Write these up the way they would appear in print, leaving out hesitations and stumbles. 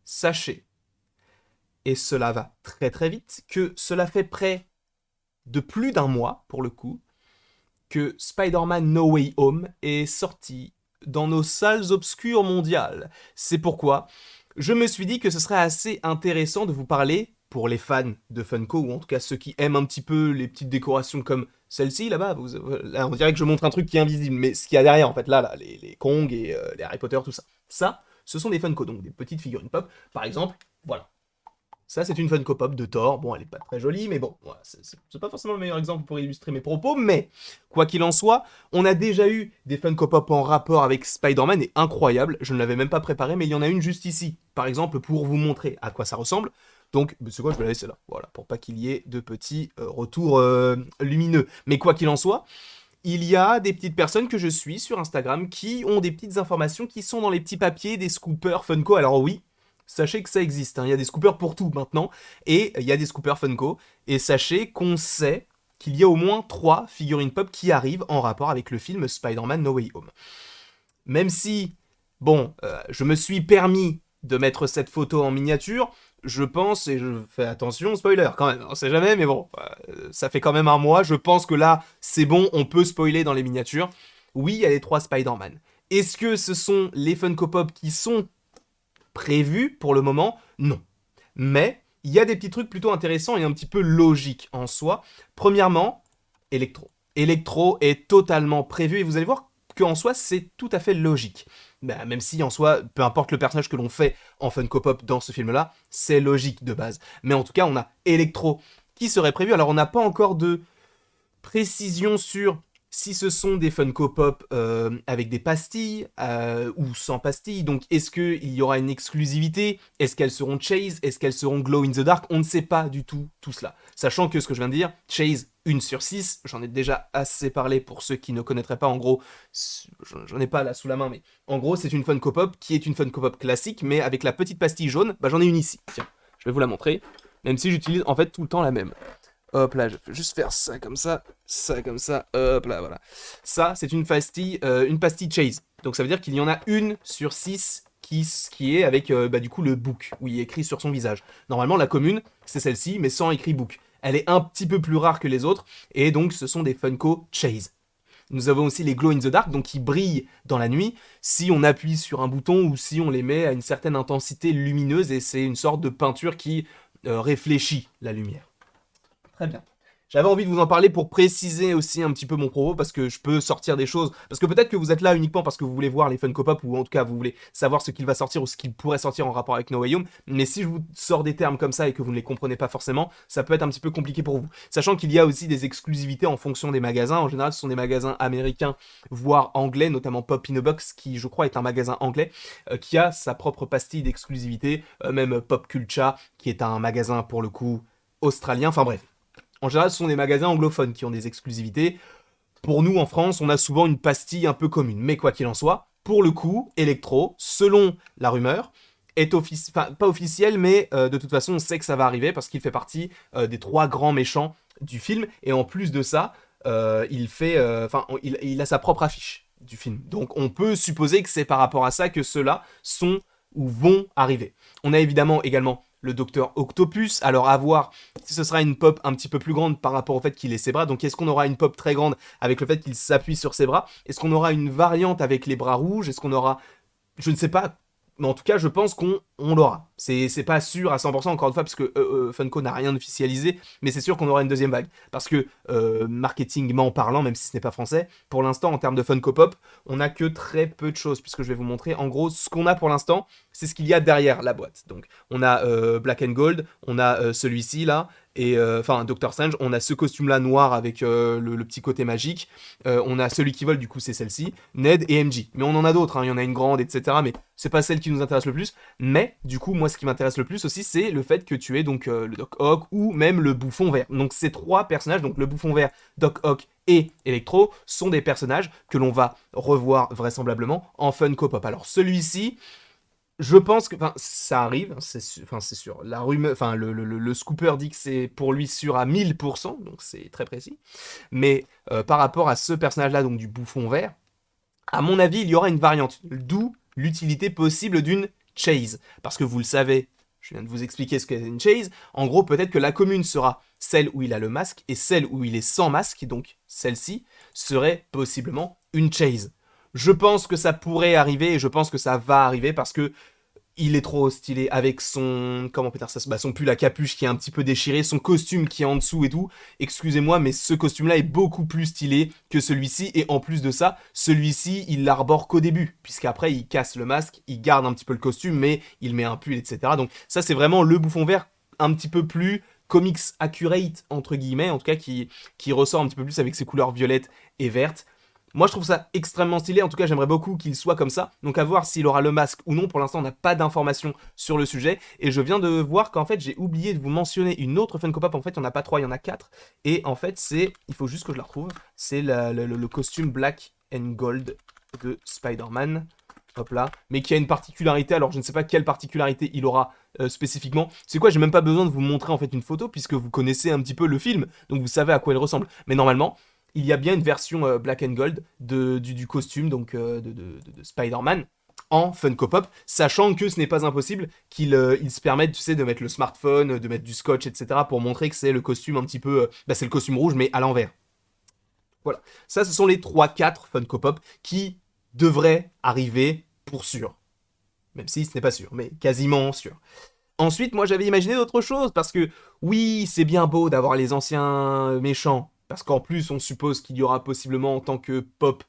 sachez, et cela va très très vite, que cela fait près de plus d'un mois, pour le coup, que Spider-Man No Way Home est sorti dans nos salles obscures mondiales. C'est pourquoi je me suis dit que ce serait assez intéressant de vous parler, pour les fans de Funko, ou en tout cas ceux qui aiment un petit peu les petites décorations comme celle-ci là-bas. Là, on dirait que je montre un truc qui est invisible, mais ce qu'il y a derrière, en fait, là les Kong et les Harry Potter, tout ça. Ça, ce sont des Funko, donc des petites figurines pop. Par exemple, voilà. Ça, c'est une Funko Pop de Thor. Bon, elle est pas très jolie, mais bon, voilà, c'est pas forcément le meilleur exemple pour illustrer mes propos, mais quoi qu'il en soit, on a déjà eu des Funko Pop en rapport avec Spider-Man et incroyable. Je ne l'avais même pas préparé, mais il y en a une juste ici, par exemple, pour vous montrer à quoi ça ressemble. Donc, c'est quoi, je vais la laisser là, voilà, pour pas qu'il y ait de petits retours lumineux. Mais quoi qu'il en soit, il y a des petites personnes que je suis sur Instagram qui ont des petites informations qui sont dans les petits papiers des scoopers Funko. Alors oui, sachez que ça existe, hein. Il y a des scoopers pour tout maintenant, et il y a des scoopers Funko, et sachez qu'on sait qu'il y a au moins 3 figurines pop qui arrivent en rapport avec le film Spider-Man No Way Home. Même si, bon, je me suis permis de mettre cette photo en miniature, je pense, et je fais attention, spoiler quand même, on sait jamais, mais bon, ça fait quand même un mois, je pense que là, c'est bon, on peut spoiler dans les miniatures. Oui, il y a les 3 Spider-Man. Est-ce que ce sont les Funko Pop qui sont prévus pour le moment? Non. Mais il y a des petits trucs plutôt intéressants et un petit peu logiques en soi. Premièrement, Electro. Electro est totalement prévu et vous allez voir qu'en soi, c'est tout à fait logique. Bah, même si en soi, peu importe le personnage que l'on fait en Funko Pop dans ce film-là, c'est logique de base. Mais en tout cas, on a Electro qui serait prévu. Alors, on n'a pas encore de précision sur si ce sont des Funko Pop avec des pastilles ou sans pastilles. Donc, est-ce qu'il y aura une exclusivité? Est-ce qu'elles seront Chase? Est-ce qu'elles seront Glow in the Dark? On ne sait pas du tout cela. Sachant que ce que je viens de dire, Chase 1/6, j'en ai déjà assez parlé pour ceux qui ne connaîtraient pas. En gros, j'en ai pas là sous la main, mais en gros, c'est une Funko Pop qui est une Funko Pop classique, mais avec la petite pastille jaune, bah j'en ai une ici. Tiens, je vais vous la montrer, même si j'utilise en fait tout le temps la même. Hop là, je vais juste faire ça comme ça, hop là, voilà. Ça, c'est une pastille Chase. Donc ça veut dire qu'il y en a 1/6 qui est avec bah, du coup le book, où il est écrit sur son visage. Normalement, la commune, c'est celle-ci, mais sans écrit book. Elle est un petit peu plus rare que les autres, et donc ce sont des Funko Chase. Nous avons aussi les Glow in the Dark, donc qui brillent dans la nuit, si on appuie sur un bouton ou si on les met à une certaine intensité lumineuse, et c'est une sorte de peinture qui réfléchit la lumière. Très bien. J'avais envie de vous en parler pour préciser aussi un petit peu mon propos, parce que je peux sortir des choses. Parce que peut-être que vous êtes là uniquement parce que vous voulez voir les Funko Pop, ou en tout cas vous voulez savoir ce qu'il va sortir ou ce qu'il pourrait sortir en rapport avec No Way Home. Mais si je vous sors des termes comme ça et que vous ne les comprenez pas forcément, ça peut être un petit peu compliqué pour vous. Sachant qu'il y a aussi des exclusivités en fonction des magasins. En général, ce sont des magasins américains, voire anglais, notamment Pop in a Box, qui je crois est un magasin anglais, qui a sa propre pastille d'exclusivité. Même Pop Culture, qui est un magasin pour le coup australien. Enfin bref. En général, ce sont des magasins anglophones qui ont des exclusivités. Pour nous, en France, on a souvent une pastille un peu commune. Mais quoi qu'il en soit, pour le coup, Electro, selon la rumeur, est pas officiel, mais de toute façon, on sait que ça va arriver parce qu'il fait partie des 3 grands méchants du film. Et en plus de ça, il a sa propre affiche du film. Donc on peut supposer que c'est par rapport à ça que ceux-là sont ou vont arriver. On a évidemment également le Docteur Octopus. Alors à voir si ce sera une pop un petit peu plus grande par rapport au fait qu'il ait ses bras. Donc est-ce qu'on aura une pop très grande avec le fait qu'il s'appuie sur ses bras? Est-ce qu'on aura une variante avec les bras rouges? Est-ce qu'on aura... Je ne sais pas. Mais en tout cas, je pense qu'on l'aura. C'est pas sûr à 100%, encore une fois, parce que Funko n'a rien officialisé, mais c'est sûr qu'on aura une deuxième vague. Parce que, marketingment parlant, même si ce n'est pas français, pour l'instant, en termes de Funko Pop, on n'a que très peu de choses, puisque je vais vous montrer, en gros, ce qu'on a pour l'instant, c'est ce qu'il y a derrière la boîte. Donc, on a Black and Gold, on a celui-ci, là, et enfin Doctor Strange, on a ce costume là noir avec le petit côté magique, on a celui qui vole, du coup c'est celle-ci, Ned et MJ, mais on en a d'autres, hein. Il y en a une grande, etc., mais c'est pas celle qui nous intéresse le plus. Mais du coup, moi ce qui m'intéresse le plus aussi, c'est le fait que tu aies donc le Doc Ock ou même le Bouffon Vert. Donc ces 3 personnages, donc le Bouffon Vert, Doc Ock et Electro, sont des personnages que l'on va revoir vraisemblablement en Funko Pop. Alors celui-ci, je pense que, enfin, ça arrive, c'est sûr. La rumeur, enfin, le scooper dit que c'est pour lui sûr à 1000%, donc c'est très précis. Mais par rapport à ce personnage-là, donc du Bouffon Vert, à mon avis, il y aura une variante, d'où l'utilité possible d'une chase. Parce que vous le savez, je viens de vous expliquer ce qu'est une chase. En gros, peut-être que la commune sera celle où il a le masque, et celle où il est sans masque, donc celle-ci, serait possiblement une chase. Je pense que ça pourrait arriver, et je pense que ça va arriver, parce que il est trop stylé avec son, comment on peut dire ça, son pull à capuche qui est un petit peu déchiré, son costume qui est en dessous et tout. Excusez-moi, mais ce costume-là est beaucoup plus stylé que celui-ci. Et en plus de ça, celui-ci, il l'arbore qu'au début, puisqu'après, il casse le masque, il garde un petit peu le costume, mais il met un pull, etc. Donc ça, c'est vraiment le bouffon vert un petit peu plus comics accurate, entre guillemets, en tout cas, qui ressort un petit peu plus avec ses couleurs violettes et vertes. Moi, je trouve ça extrêmement stylé. En tout cas, j'aimerais beaucoup qu'il soit comme ça. Donc, à voir s'il aura le masque ou non. Pour l'instant, on n'a pas d'informations sur le sujet. Et je viens de voir qu'en fait, j'ai oublié de vous mentionner une autre Funko Pop. En fait, il n'y en a pas 3, il y en a 4. Et en fait, c'est... Il faut juste que je la retrouve. C'est le costume Black and Gold de Spider-Man. Hop là. Mais qui a une particularité. Alors, je ne sais pas quelle particularité il aura spécifiquement. C'est quoi? J'ai même pas besoin de vous montrer en fait une photo, puisque vous connaissez un petit peu le film. Donc, vous savez à quoi il ressemble. Mais normalement, il y a bien une version Black and Gold du costume donc de Spider-Man en Funko Pop, sachant que ce n'est pas impossible qu'il il se permette, tu sais, de mettre le smartphone, de mettre du scotch, etc. pour montrer que c'est le costume un petit peu... c'est le costume rouge, mais à l'envers. Voilà. Ça, ce sont les 3-4 Funko Pop qui devraient arriver pour sûr. Même si ce n'est pas sûr, mais quasiment sûr. Ensuite, moi, j'avais imaginé d'autres choses, parce que, oui, c'est bien beau d'avoir les anciens méchants, parce qu'en plus, on suppose qu'il y aura possiblement, en tant que pop,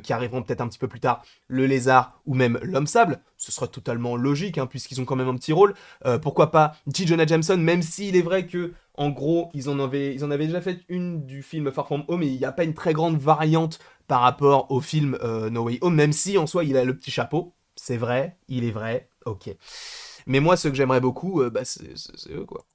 qui arriveront peut-être un petit peu plus tard, le lézard ou même l'homme sable. Ce sera totalement logique, hein, puisqu'ils ont quand même un petit rôle. Pourquoi pas J. Jonah Jameson, même s'il est vrai que, en gros, ils en avaient déjà fait une du film Far From Home, et il n'y a pas une très grande variante par rapport au film No Way Home, même si, en soi, il a le petit chapeau. C'est vrai, il est vrai, ok. Mais moi, ce que j'aimerais beaucoup, c'est eux, quoi.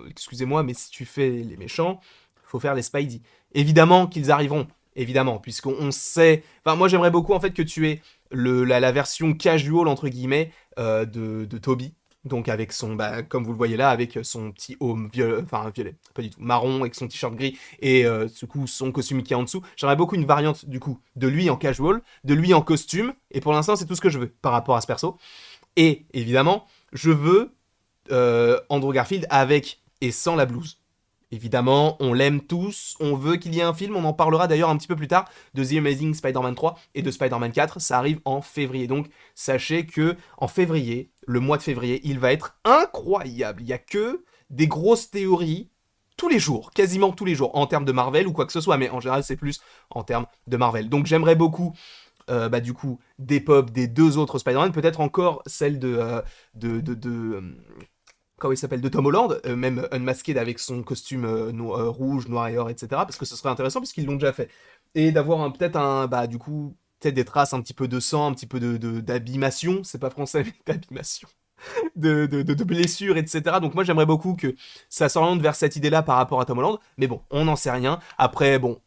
Excusez-moi, mais si tu fais les méchants, faut faire les Spidey. Évidemment qu'ils arriveront, évidemment, puisqu'on sait... Enfin, moi, j'aimerais beaucoup, en fait, que tu aies la version casual, entre guillemets, de Toby. Donc, avec son... comme vous le voyez là, avec son petit home violet, enfin, violet, pas du tout, marron, avec son t-shirt gris, et du coup, son costume qui est en dessous. J'aimerais beaucoup une variante, du coup, de lui en casual, de lui en costume, et pour l'instant, c'est tout ce que je veux, par rapport à ce perso. Et évidemment, je veux Andrew Garfield avec et sans la blouse. Évidemment, on l'aime tous, on veut qu'il y ait un film, on en parlera d'ailleurs un petit peu plus tard, de The Amazing Spider-Man 3 et de Spider-Man 4, ça arrive en février. Donc sachez que en février, le mois de février, il va être incroyable. Il n'y a que des grosses théories tous les jours, quasiment tous les jours, en termes de Marvel ou quoi que ce soit, mais en général c'est plus en termes de Marvel. Donc j'aimerais beaucoup du coup, des pop des deux autres Spider-Man, peut-être encore celle comment il s'appelle, de Tom Holland, même Unmasked avec son costume rouge, noir et or, etc. Parce que ce serait intéressant puisqu'ils l'ont déjà fait. Et d'avoir peut-être du coup, peut-être des traces un petit peu de sang, un petit peu d'abîmation, c'est pas français, mais d'abîmation, de blessures, etc. Donc moi j'aimerais beaucoup que ça s'oriente vers cette idée-là par rapport à Tom Holland, mais bon, on n'en sait rien. Après, bon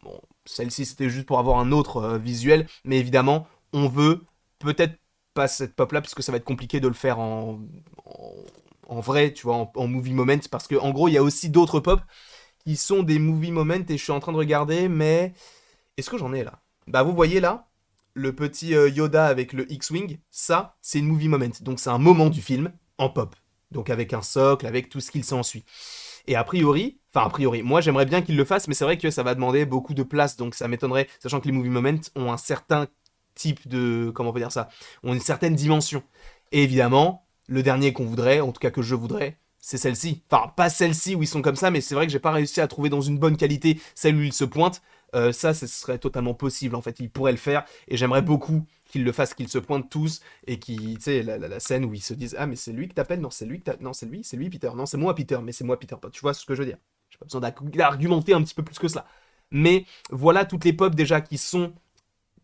celle-ci c'était juste pour avoir un autre visuel, mais évidemment, on veut peut-être pas cette pop-là, parce que ça va être compliqué de le faire en vrai, tu vois, en movie moment, parce que en gros, il y a aussi d'autres pop qui sont des movie moments, et je suis en train de regarder, mais est-ce que j'en ai là? Bah vous voyez là, le petit Yoda avec le X-Wing, ça, c'est une movie moment, donc c'est un moment du film en pop, donc avec un socle, avec tout ce qu'il s'ensuit. Et a priori, moi j'aimerais bien qu'il le fasse, mais c'est vrai que ça va demander beaucoup de place, donc ça m'étonnerait, sachant que les movie moments ont un certain type de, comment on peut dire ça, ont une certaine dimension. Et évidemment, le dernier qu'on voudrait, en tout cas que je voudrais, c'est celle-ci. Enfin, pas celle-ci où ils sont comme ça, mais c'est vrai que j'ai pas réussi à trouver dans une bonne qualité celle où ils se pointent. Ça, ce serait totalement possible, en fait, ils pourraient le faire, et j'aimerais beaucoup qu'ils le fassent, qu'ils se pointent tous, et qui, tu sais, la scène où ils se disent, ah, mais c'est lui que t'appelles, non, c'est lui non, c'est lui, Peter, non, c'est moi, Peter, mais c'est moi, Peter, tu vois ce que je veux dire. J'ai pas besoin d'argumenter un petit peu plus que cela. Mais voilà toutes les pop déjà qui sont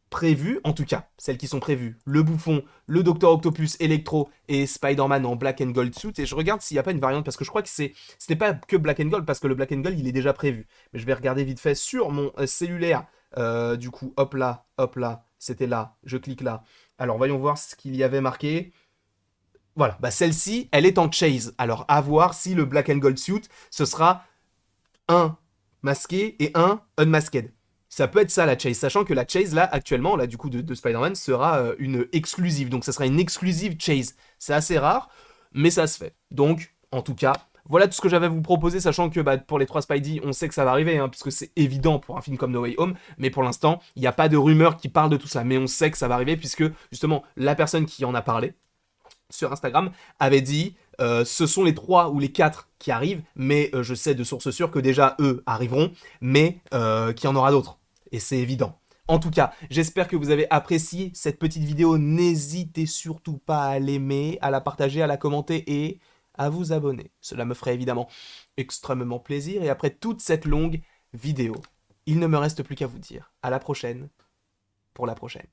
prévues, en tout cas, celles qui sont prévues, le Bouffon, le Docteur Octopus, Electro et Spider-Man en Black and Gold suit, et je regarde s'il n'y a pas une variante, parce que je crois que ce n'est pas que Black and Gold, parce que le Black and Gold, il est déjà prévu. Mais je vais regarder vite fait sur mon cellulaire, du coup, hop là, c'était là, je clique là. Alors, voyons voir ce qu'il y avait marqué. Voilà, celle-ci, elle est en chase. Alors, à voir si le Black and Gold suit, ce sera un masqué et un unmasked. Ça peut être ça la chase, sachant que la chase là actuellement là du coup de Spider-Man sera une exclusive, donc ça sera une exclusive chase. C'est assez rare, mais ça se fait. Donc en tout cas, voilà tout ce que j'avais à vous proposer, sachant que bah, pour les 3 Spidey, on sait que ça va arriver, hein, puisque c'est évident pour un film comme No Way Home, mais pour l'instant, il n'y a pas de rumeurs qui parlent de tout ça, mais on sait que ça va arriver, puisque justement, la personne qui en a parlé sur Instagram avait dit ce sont les 3 ou les 4 qui arrivent, mais je sais de source sûre que déjà eux arriveront, mais qu'il y en aura d'autres. Et c'est évident. En tout cas, j'espère que vous avez apprécié cette petite vidéo. N'hésitez surtout pas à l'aimer, à la partager, à la commenter et à vous abonner. Cela me ferait évidemment extrêmement plaisir. Et après toute cette longue vidéo, il ne me reste plus qu'à vous dire à la prochaine pour la prochaine.